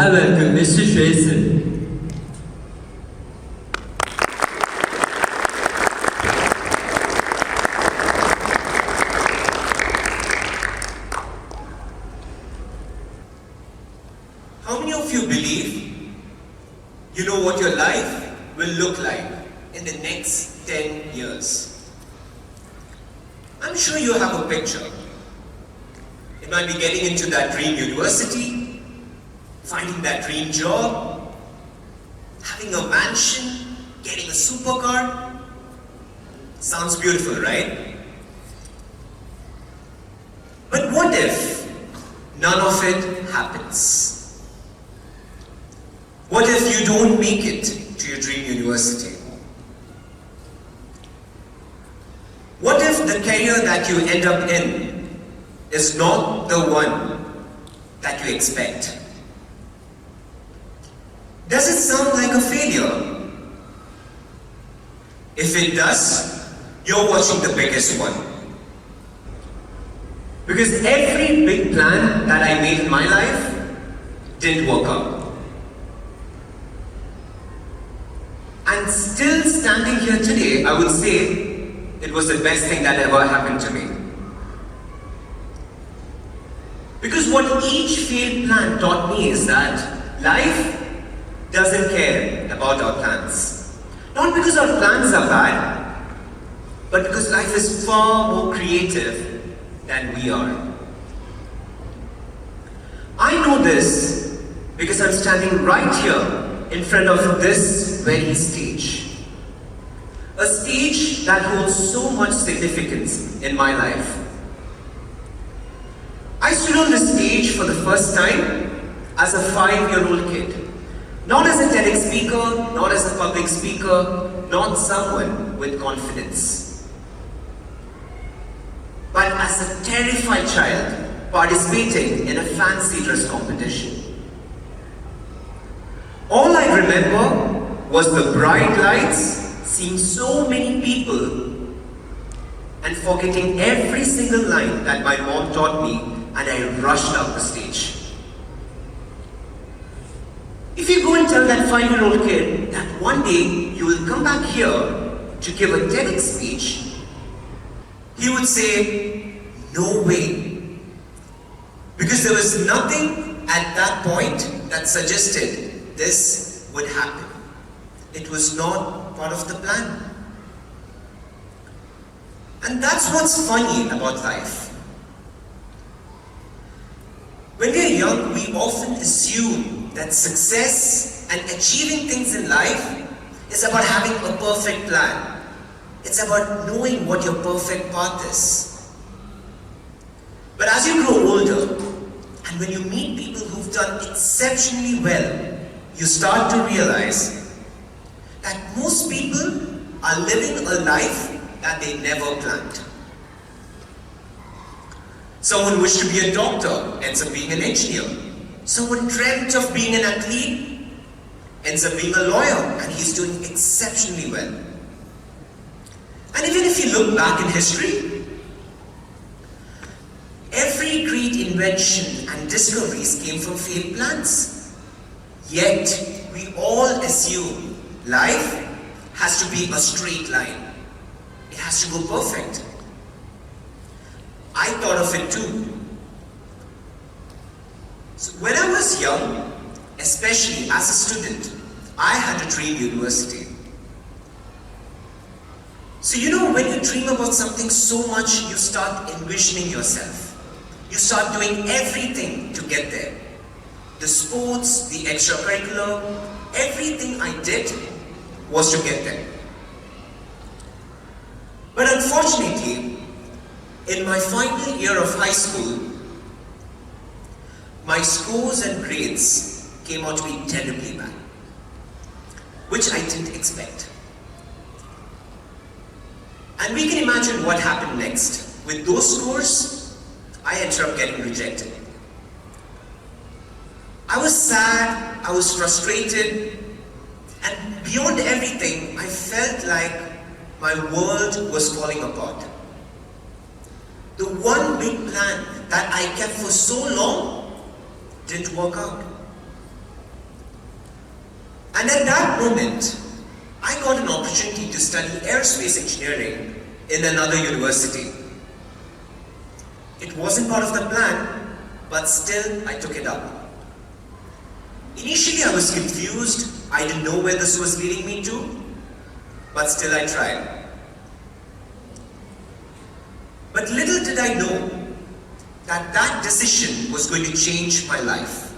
I welcome Mr. Shreyasan. How many of you believe you know what your life will look like in the next 10 years? I'm sure you have a picture. It might be getting into that dream university, finding that dream job, having a mansion, getting a supercar. Sounds beautiful, right? But what if none of it happens? What if you don't make it to your dream university? What if the career that you end up in is not the one that you expect? Does it sound like a failure? If it does, you're watching the biggest one. Because every big plan that I made in my life didn't work out. And still standing here today, I would say it was the best thing that ever happened to me. Because what each failed plan taught me is that life doesn't care about our plans. Not because our plans are bad, but because life is far more creative than we are. I know this because I'm standing right here in front of this very stage. A stage that holds so much significance in my life. I stood on the stage for the first time as a 5-year-old kid. Not as a TEDx speaker, not as a public speaker, not someone with confidence. But as a terrified child participating in a fancy dress competition. All I remember was the bright lights, seeing so many people, and forgetting every single line that my mom taught me, and I rushed up the stage. If you go and tell that 5-year-old kid that one day you will come back here to give a TEDx speech, he would say, no way. Because there was nothing at that point that suggested this would happen. It was not part of the plan. And that's what's funny about life. When we're young, we often assume that success and achieving things in life is about having a perfect plan. It's about knowing what your perfect path is. But as you grow older, and when you meet people who've done exceptionally well, you start to realize that most people are living a life that they never planned. Someone wished to be a doctor, ends up being an engineer. Someone dreamt of being an athlete, ends up being a lawyer, and he's doing exceptionally well. And even if you look back in history, every great invention and discoveries came from failed plans. Yet, we all assume life has to be a straight line. It has to go perfect. I thought of it too. So when I was young, especially as a student, I had a dream university. So you know, when you dream about something so much, you start envisioning yourself. You start doing everything to get there. The sports, the extracurricular, everything I did was to get there. But unfortunately, in my final year of high school, my scores and grades came out to be terribly bad, which I didn't expect. And we can imagine what happened next. With those scores, I ended up getting rejected. I was sad, I was frustrated, and beyond everything, I felt like my world was falling apart. The one big plan that I kept for so long didn't work out. And at that moment, I got an opportunity to study aerospace engineering in another university. It wasn't part of the plan, but still I took it up. Initially I was confused, I didn't know where this was leading me to, but still I tried. But little did I know that that decision was going to change my life.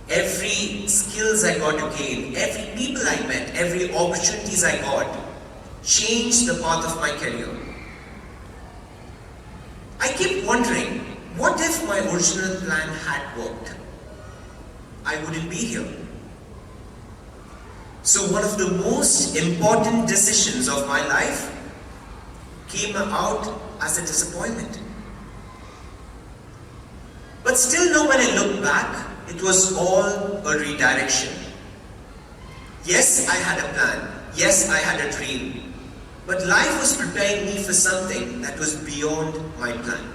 Every skills I got to gain, every people I met, every opportunities I got, changed the path of my career. I keep wondering, what if my original plan had worked? I wouldn't be here. So one of the most important decisions of my life came out as a disappointment. But still now when I look back, it was all a redirection. Yes, I had a plan. Yes, I had a dream. But life was preparing me for something that was beyond my plan.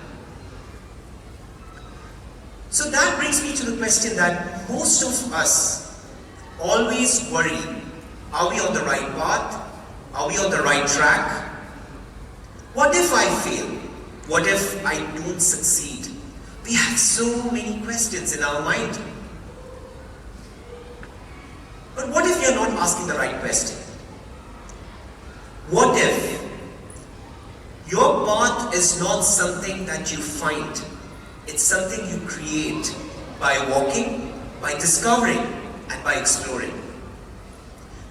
So that brings me to the question that most of us always worry, are we on the right path? Are we on the right track? What if I fail? What if I don't succeed? We have so many questions in our mind. But what if you're not asking the right question? What if your path is not something that you find? It's something you create by walking, by discovering, and by exploring.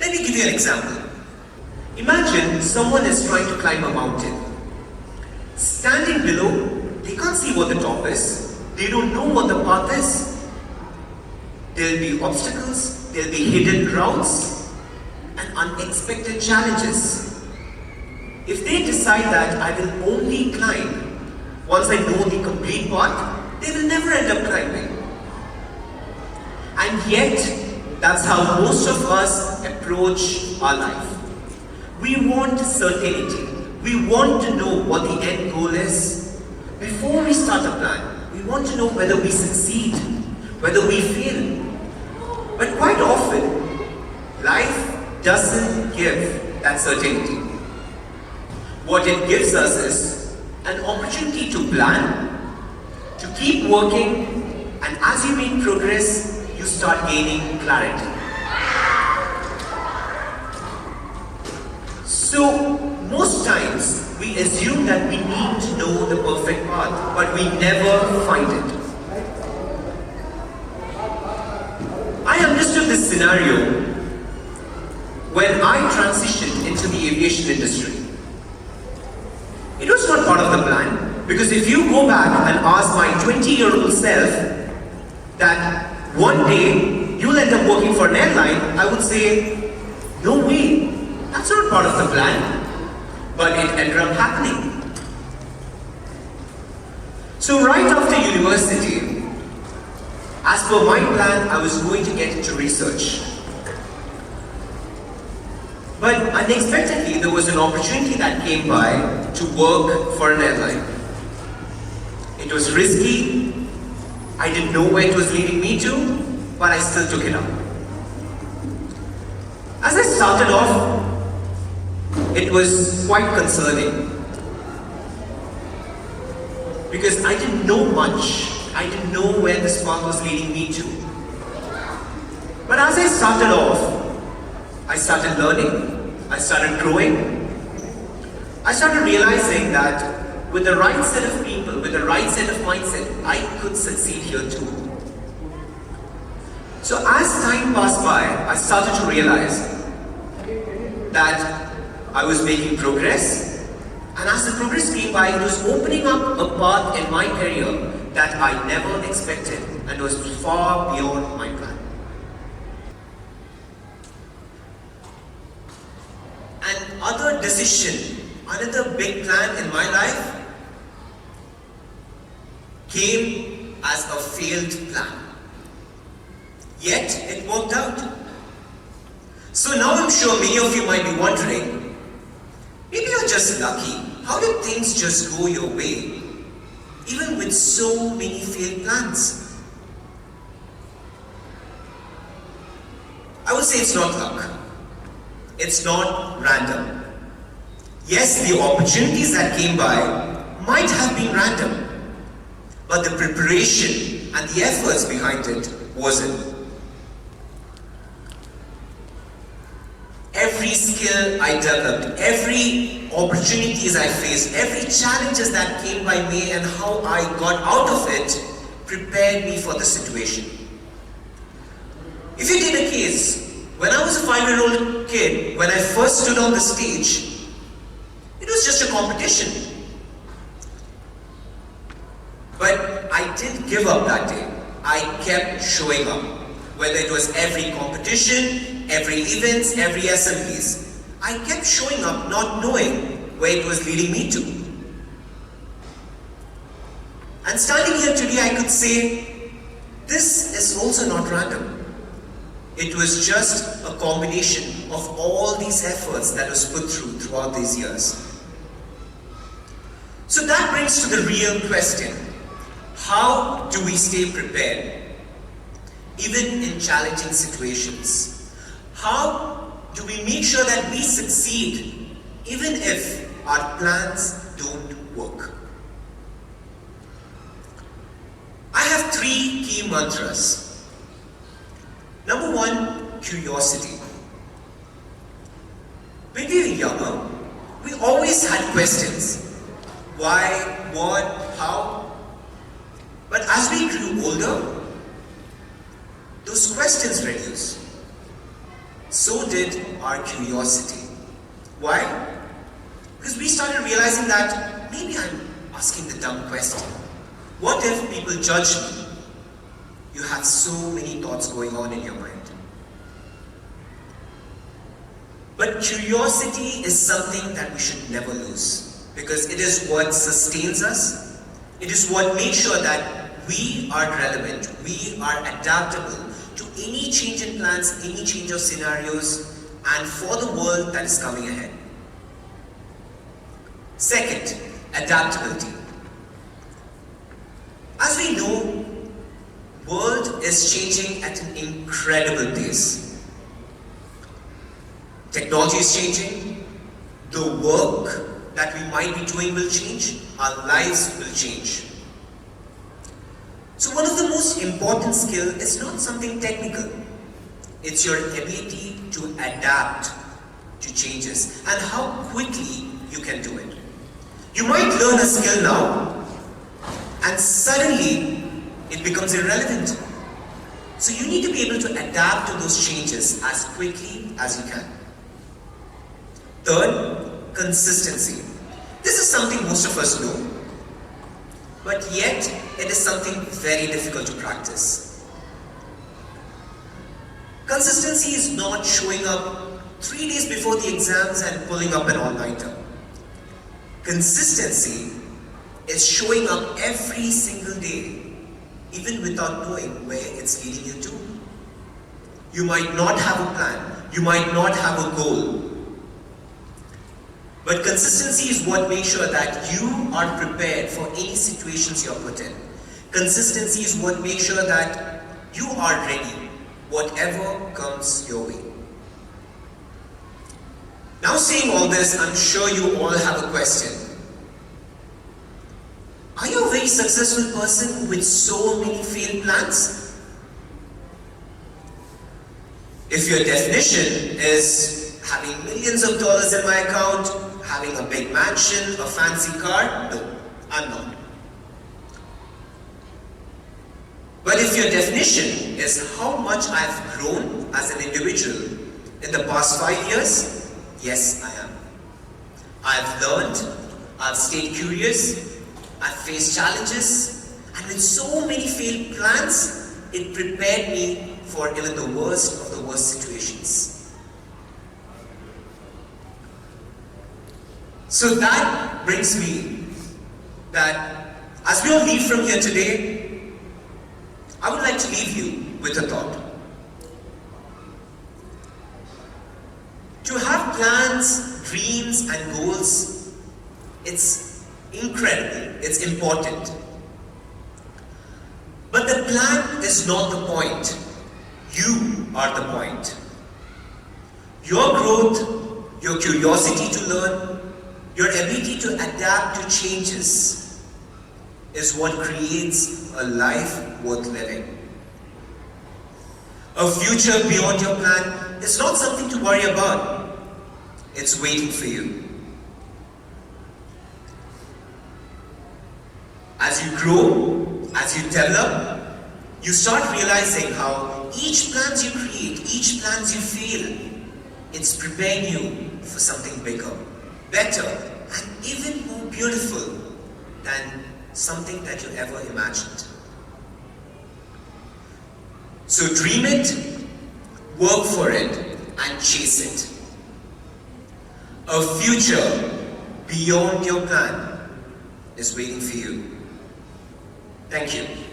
Let me give you an example. Imagine someone is trying to climb a mountain. Standing below, they can't see what the top is. They don't know what the path is. There'll be obstacles, there'll be hidden routes, and unexpected challenges. If they decide that I will only climb once I know the complete path, they will never end up climbing. And yet, that's how most of us approach our life. We want certainty. We want to know what the end goal is. Before we start a plan, we want to know whether we succeed, whether we fail. But quite often, life doesn't give that certainty. What it gives us is an opportunity to plan, to keep working, and as you make progress, you start gaining clarity. So, most times, we assume that we need to know the perfect path, but we never find it. I understood this scenario when I transitioned into the aviation industry. It was not part of the plan, because if you go back and ask my 20-year-old self that one day you'll end up working for an airline, I would say, no way, that's not part of the plan. But it ended up happening. So right after university, as per my plan, I was going to get into research. But unexpectedly, there was an opportunity that came by to work for an airline. It was risky. I didn't know where it was leading me to, but I still took it up. As I started off, it was quite concerning. Because I didn't know much. I didn't know where this path was leading me to. But as I started off, I started learning. I started growing. I started realizing that with the right set of people, with the right set of mindset, I could succeed here too. So as time passed by, I started to realize that I was making progress, and as the progress came by, it was opening up a path in my career that I never expected and was far beyond my plan. Another decision, another big plan in my life came as a failed plan. Yet it worked out. So now I'm sure many of you might be wondering, maybe you're just lucky. How did things just go your way, even with so many failed plans? say it's not luck. It's not random. Yes, the opportunities that came by might have been random, but the preparation and the efforts behind it wasn't. Every skill I developed, every opportunities I faced, every challenges that came by me and how I got out of it prepared me for the situation. If you take a case, when I was a 5-year-old kid, when I first stood on the stage, it was just a competition. But I didn't give up that day. I kept showing up. Whether it was every competition, every events, every assemblies. I kept showing up not knowing where it was leading me to. And standing here today, I could say, this is also not random. It was just a combination of all these efforts that was put throughout these years. So that brings to the real question. How do we stay prepared? Even in challenging situations. How do we make sure that we succeed even if our plans don't work? I have 3 key mantras. Number 1, curiosity. When we were younger, we always had questions. Why, what, how? But as we grew older, those questions reduced. So did our curiosity. Why? Because we started realizing that maybe I'm asking the dumb question. What if people judge me? You have so many thoughts going on in your mind. But curiosity is something that we should never lose, because it is what sustains us. It is what makes sure that we are relevant, we are adaptable to any change in plans, any change of scenarios, and for the world that is coming ahead. Second, adaptability. As we know, world is changing at an incredible pace. Technology is changing, the work that we might be doing will change, our lives will change. So one of the most important skills is not something technical. It's your ability to adapt to changes and how quickly you can do it. You might learn a skill now and suddenly it becomes irrelevant. So you need to be able to adapt to those changes as quickly as you can. Third, consistency. This is something most of us know, but yet it is something very difficult to practice. Consistency is not showing up 3 days before the exams and pulling up an all-nighter. Consistency is showing up every single day, even without knowing where it's leading you to. You might not have a plan, you might not have a goal, but consistency is what makes sure that you are prepared for any situations you're put in. Consistency is what makes sure that you are ready, whatever comes your way. Now saying all this, I'm sure you all have a question. Are you a very successful person with so many failed plans? If your definition is having millions of dollars in my account, having a big mansion, a fancy car, no, I'm not. But if your definition is how much I've grown as an individual in the past 5 years, yes, I am. I've learned, I've stayed curious, I've faced challenges, and with so many failed plans, it prepared me for even the worst of the worst situations. So that brings me that as we all leave from here today, I would like to leave you with a thought. To have plans, dreams, and goals, it's incredible, it's important. But the plan is not the point. You are the point. Your growth, your curiosity to learn, your ability to adapt to changes is what creates a life worth living. A future beyond your plan is not something to worry about. It's waiting for you. As you grow, as you develop, you start realizing how each plans you create, each plans you feel, it's preparing you for something bigger, better, and even more beautiful than something that you ever imagined. So dream it, work for it, and chase it. A future beyond your plan is waiting for you. Thank you.